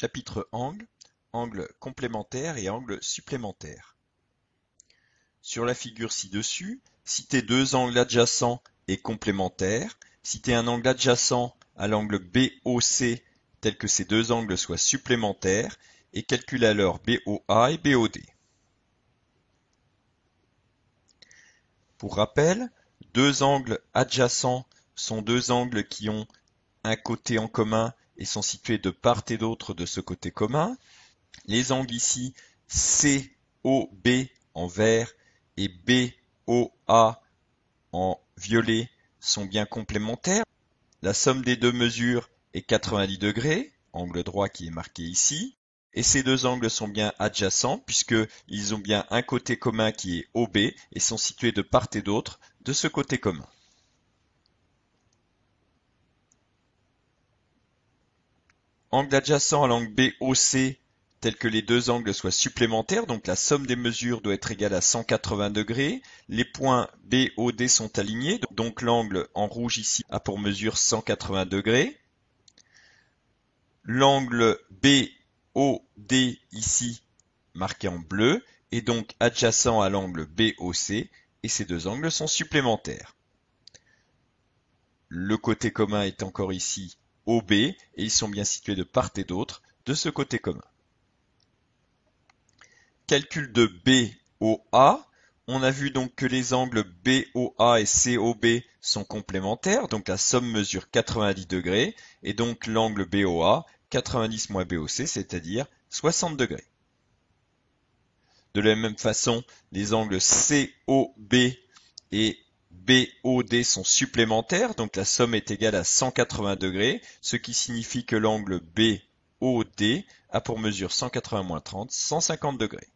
Chapitre angle, angle complémentaire et angle supplémentaire. Sur la figure ci-dessus, citez deux angles adjacents et complémentaires. Citez un angle adjacent à l'angle BOC tel que ces deux angles soient supplémentaires et calculez alors BOA et BOD. Pour rappel, deux angles adjacents sont deux angles qui ont un côté en commun et sont situés de part et d'autre de ce côté commun. Les angles ici COB en vert et BOA en violet sont bien complémentaires. La somme des deux mesures est 90 degrés, angle droit qui est marqué ici. Et ces deux angles sont bien adjacents puisqu'ils ont bien un côté commun qui est OB et sont situés de part et d'autre de ce côté commun. Angle adjacent à l'angle BOC tel que les deux angles soient supplémentaires, donc la somme des mesures doit être égale à 180 degrés. Les points BOD sont alignés, donc l'angle en rouge ici a pour mesure 180 degrés. L'angle BOD ici marqué en bleu est donc adjacent à l'angle BOC et ces deux angles sont supplémentaires. Le côté commun est encore ici OB et ils sont bien situés de part et d'autre de ce côté commun. Calcul de BOA. On a vu donc que les angles BOA et COB sont complémentaires, donc la somme mesure 90 degrés, et donc l'angle BOA, 90 moins BOC, c'est-à-dire 60 degrés. De la même façon, les angles COB et BOD sont supplémentaires, donc la somme est égale à 180 degrés, ce qui signifie que l'angle BOD a pour mesure 180 moins 30, 150 degrés.